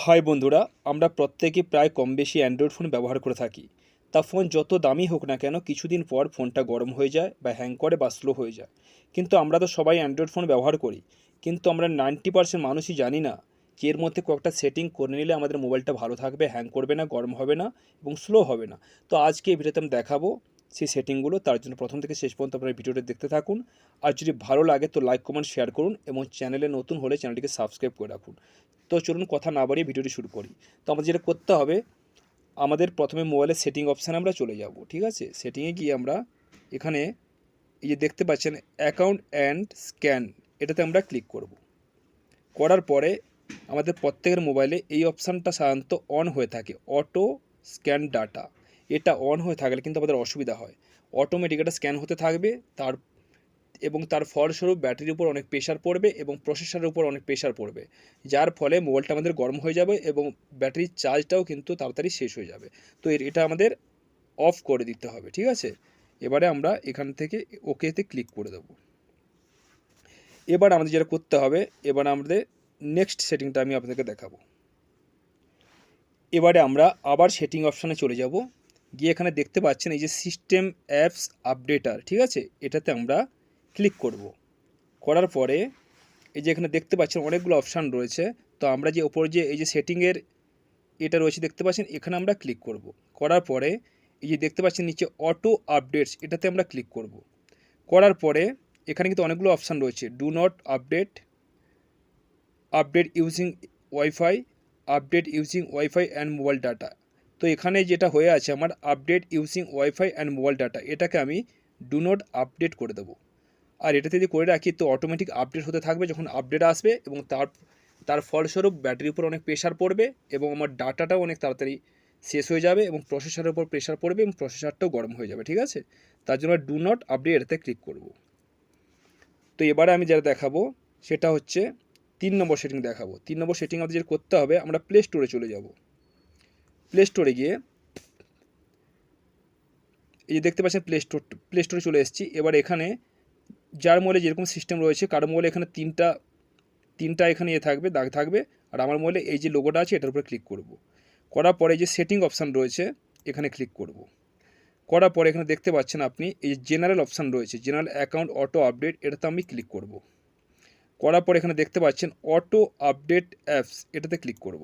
High বন্ধুরা, আমরা প্রত্যেকে প্রায় কম বেশি অ্যান্ড্রয়েড ফোন ব্যবহার করে থাকি। তা ফোন যত দামি হোক না কেন, কিছুদিন পর ফোনটা গরম হয়ে যায় বা হ্যাং করে বা স্লো হয়ে যায়। কিন্তু আমরা তো সবাই অ্যান্ড্রয়েড ফোন ব্যবহার করি, কিন্তু আমরা 90% মানুষই জানি না যে এর মধ্যে কয়েকটা সেটিং করে নিলে আমাদের মোবাইলটা ভালো থাকবে, হ্যাং করবে না, গরম হবে না এবং স্লো হবে না। তো আজকে এই ভিডিওতে আমি দেখাবো সেই সেটিংগুলো। তার জন্য প্রথম থেকে শেষ পর্যন্ত আপনারা ভিডিওটা দেখতে থাকুন। আর যদি ভালো লাগে তো লাইক কমেন্ট শেয়ার করুন এবং চ্যানেলে নতুন হলে চ্যানেলটিকে সাবস্ক্রাইব করে রাখুন। তো চলুন কথা না বাড়িয়ে ভিডিওটি শুরু করি। তো আমাদের যেটা করতে হবে, আমাদের প্রথমে মোবাইলের সেটিং অপশানে আমরা চলে যাব। ঠিক আছে, সেটিংয়ে গিয়ে আমরা এখানে এই যে দেখতে পাচ্ছেন অ্যাকাউন্ট অ্যান্ড স্ক্যান, এটাতে আমরা ক্লিক করব। করার পরে আমাদের প্রত্যেকের মোবাইলে এই অপশানটা সাধারণত অন হয়ে থাকে, অটো স্ক্যান ডাটা। এটা অন হয়ে থাকলে কিন্তু আমাদের অসুবিধা হয়। অটোমেটিক এটা স্ক্যান হতে থাকবে, তার ফলস্বরূপ ব্যাটারির উপর অনেক প্রেশার পড়বে এবং প্রসেসরের উপর অনেক প্রেশার পড়বে, যার ফলে মোবাইলটা আমাদের গরম হয়ে যাবে এবং ব্যাটারির চার্জটাও কিন্তু তাড়াতাড়ি শেষ হয়ে যাবে। তো এটা আমাদের অফ করে দিতে হবে। ঠিক আছে, এবারে আমরা এখান থেকে ওকেতে ক্লিক করে দেবো। এবার আমাদের যেটা করতে হবে, এবার আমাদের নেক্সট সেটিংটা আমি আপনাদেরকে দেখাবো। এবারে আমরা আবার সেটিং অপশানে চলে যাব। গিয়ে এখানে দেখতে পাচ্ছেন এই যে সিস্টেম অ্যাপস আপডেটার, ঠিক আছে, এটাতে আমরা ক্লিক করব। করার পরে এই যে এখানে দেখতে পাচ্ছেন অনেকগুলো অপশান রয়েছে। তো আমরা যে ওপর যে এই যে সেটিংয়ের এটা রয়েছে দেখতে পাচ্ছেন, এখানে আমরা ক্লিক করব। করার পরে এই যে দেখতে পাচ্ছেন নিচে অটো আপডেটস, এটাতে আমরা ক্লিক করব। করার পরে এখানে কিন্তু অনেকগুলো অপশান রয়েছে, do not update using wifi, update using wifi and mobile data. তো এখানে যেটা হয়ে আছে আমার update using wifi and mobile data, এটাকে আমি ডু নট আপডেট করে দেবো। আর এটাতে যদি করে রাখি তো অটোমেটিক আপডেট হতে থাকবে যখন আপডেট আসবে, এবং তার ফলস্বরূপ ব্যাটারির উপর অনেক প্রেশার পড়বে এবং আমার ডাটাটাও অনেক তাড়াতাড়ি শেষ হয়ে যাবে এবং প্রসেসরের উপর প্রেশার পড়বে এবং প্রসেসরটাও গরম হয়ে যাবে। ঠিক আছে, তার জন্য ডু নট আপডেট এটাতে ক্লিক করব। তো এবারে আমি যেটা দেখাবো সেটা হচ্ছে 3 নম্বর সেটিং দেখাবো। 3 নম্বর সেটিং আমাদের যেটা করতে হবে, আমরা প্লে স্টোরে চলে যাব। প্লে স্টোরে গিয়ে এই যে দেখতে পাচ্ছেন প্লে স্টোরে চলে এসেছি। এবার এখানে যার মোবাইলে যেরকম সিস্টেম রয়েছে, কারো মোবাইলে এখানে তিনটা এখানে থাকবে, দাগ থাকবে। আর আমার মোবাইলে এই যে লোগোটা আছে এটার উপরে ক্লিক করব। করার পরে যে সেটিং অপশান রয়েছে এখানে ক্লিক করব। করার পরে এখানে দেখতে পাচ্ছেন আপনি এই যে জেনারেল অপশান রয়েছে, জেনারেল অ্যাকাউন্ট অটো আপডেট, এটাতে আমি ক্লিক করব। করার পরে এখানে দেখতে পাচ্ছেন অটো আপডেট অ্যাপস, এটাতে ক্লিক করব।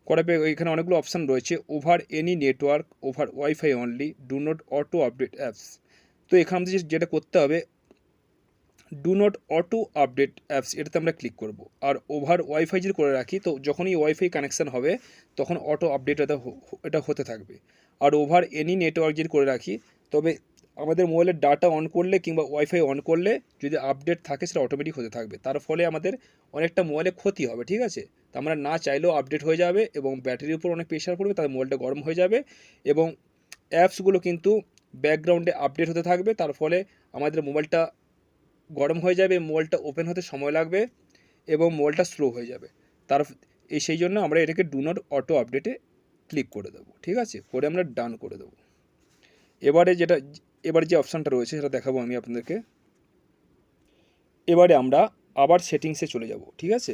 করার পরে এখানে অনেকগুলো অপশান রয়েছে, over any network, over wifi only, do not auto update apps. তো এখানে আমাদের যেটা করতে হবে, do not auto update apps, এটাতে আমরা ক্লিক করব। আর ওভার ওয়াইফাই যদি করে রাখি তো যখনই ওয়াইফাই কানেকশান হবে তখন অটো আপডেট এটা হতে থাকবে। আর ওভার এনি নেটওয়ার্ক যদি করে রাখি, তবে আমাদের মোবাইলের ডাটা অন করলে কিংবা ওয়াইফাই অন করলে যদি আপডেট থাকে সেটা অটোমেটিক হতে থাকবে। তার ফলে আমাদের অনেকটা মোবাইলে ক্ষতি হবে। ঠিক আছে, তো আমরা না চাইলেও আপডেট হয়ে যাবে এবং ব্যাটারির উপর অনেক প্রেশার পড়বে, তাদের মোবাইলটা গরম হয়ে যাবে এবং অ্যাপসগুলো কিন্তু ব্যাকগ্রাউন্ডে আপডেট হতে থাকবে। তার ফলে আমাদের মোবাইলটা গরম হয়ে যাবে, মোবাইলটা ওপেন হতে সময় লাগবে এবং মোবাইলটা স্লো হয়ে যাবে। সেই জন্য আমরা এটাকে ডু নট অটো আপডেটে ক্লিক করে দেবো। ঠিক আছে, করে আমরা ডান করে দেবো। এবারে যে অপশানটা রয়েছে সেটা দেখাবো আমি আপনাদেরকে। এবারে আমরা আবার সেটিংসে চলে যাব। ঠিক আছে,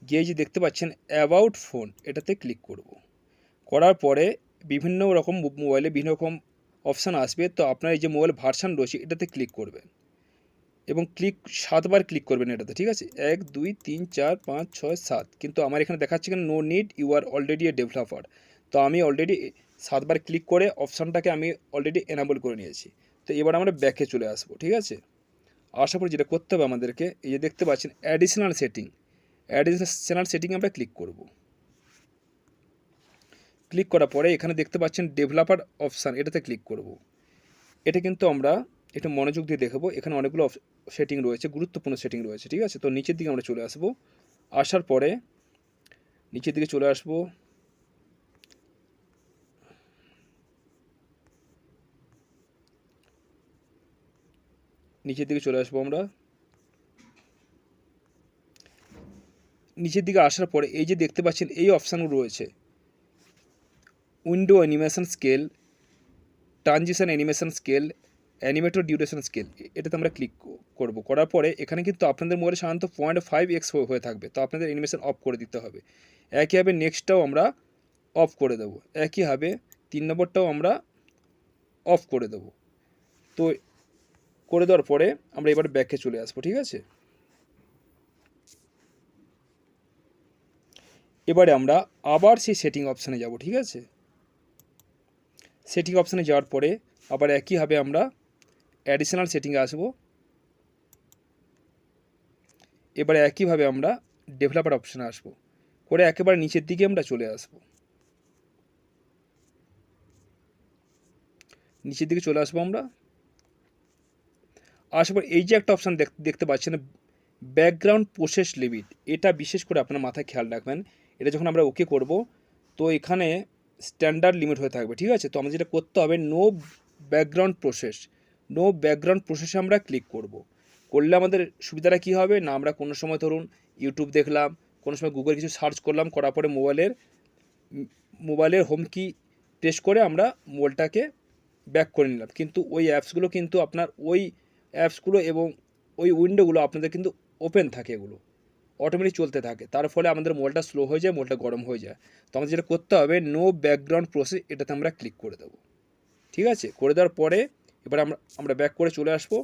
গিয়ে যে দেখতে পাচ্ছেন অ্যাবাউট ফোন, এটাতে ক্লিক করব। করার পরে বিভিন্ন রকম মোবাইলে বিভিন্ন রকম অপশান আসবে। তো আপনার এই যে মোবাইল ভার্সান রয়েছে এটাতে ক্লিক করবেন এবং 7বার ক্লিক করবেন এটাতে। ঠিক আছে, 1 2 3 4 5 6 7, কিন্তু আমার এখানে দেখাচ্ছে কেন no need, you are already a developer. তো আমি অলরেডি 7বার ক্লিক করে অপশানটাকে আমি অলরেডি এনাবল করে নিয়েছি। তো এবার আমরা ব্যাকে চলে আসবো। ঠিক আছে, আসার পর যেটা করতে হবে আমাদেরকে, এই যে দেখতে পাচ্ছেন অ্যাডিশনাল সেটিং আমরা ক্লিক করব। ক্লিক করার পরে এখানে দেখতে পাচ্ছেন ডেভেলপার অপশান, এটাতে ক্লিক করব। এটা কিন্তু আমরা একটু মনোযোগ দিয়ে দেখব, এখানে অনেকগুলো সেটিং রয়েছে, গুরুত্বপূর্ণ সেটিং রয়েছে। ঠিক আছে, তো নিচের দিকে আমরা চলে আসব। আসার পরে নিচের দিকে চলে আসব। আমরা নিচের দিকে আসার পরে এই যে দেখতে পাচ্ছেন এই অপশানগুলো রয়েছে, window animation scale, transition animation scale, animator duration scale, এটাতে আমরা ক্লিক করব। করার পরে এখানে কিন্তু আপনাদের মোবাইলে সাধারণত 0.5x হয়ে থাকবে, তো আপনাদের অ্যানিমেশন অফ করে দিতে হবে। একইভাবে নেক্সটটাও আমরা অফ করে দেবো, একইভাবে 3 নম্বরটাও আমরা অফ করে দেবো। তো করে দেওয়ার পরে আমরা এবার ব্যাকে চলে আসবো, ঠিক আছে। এবারে আমরা আবার সেই সেটিং অপশানে যাব, ঠিক আছে। সেটিং অপশানে যাওয়ার পরে আবার একইভাবে আমরা অ্যাডিশনাল সেটিংয়ে আসবো। এবারে একইভাবে আমরা ডেভেলপার অপশানে আসবো, করে একেবারে নিচের দিকে আমরা চলে আসবো। নিচের দিকে চলে আসবো আমরা। আসার পর এই যে একটা অপশান দেখতে পাচ্ছেন, ব্যাকগ্রাউন্ড প্রসেস লিমিট, এটা বিশেষ করে আপনার মাথায় খেয়াল রাখবেন। এটা যখন আমরা ওকে করব, তো এখানে স্ট্যান্ডার্ড লিমিট হয়ে থাকবে, ঠিক আছে। তো আমাদের যেটা করতে হবে, নো ব্যাকগ্রাউন্ড প্রসেসে আমরা ক্লিক করব। করলে আমাদের সুবিধাটা কী হবে না, আমরা কোনো সময় ধরুন ইউটিউব দেখলাম, কোনো সময় গুগল কিছু সার্চ করলাম, করার পরে মোবাইলের হোম কি প্রেস করে আমরা মোবাইলটাকে ব্যাক করে নিলাম, কিন্তু ওই অ্যাপসগুলো কিন্তু আপনার ওই অ্যাপসগুলো এবং ওই উইন্ডোগুলো আপনাদের কিন্তু ওপেন থাকে, এগুলো অটোমেটিক চলতে থাকে। তার ফলে আমাদের মোবাইলটা স্লো হয়ে যায়, মোবাইলটা গরম হয়ে যায়। তো আমাদের যেটা করতে হবে, নো ব্যাকগ্রাউন্ড প্রসেস, এটাতে আমরা ক্লিক করে দেবো, ঠিক আছে। করে দেওয়ার পরে এবার আমরা ব্যাক করে চলে আসবো,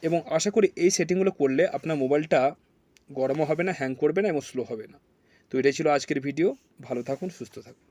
এবং আশা করি এই সেটিংগুলো করলে আপনার মোবাইলটা গরমও হবে না, হ্যাং করবে না এবং স্লো হবে না। তো এটাই ছিল আজকের ভিডিও। ভালো থাকুন, সুস্থ থাকুন।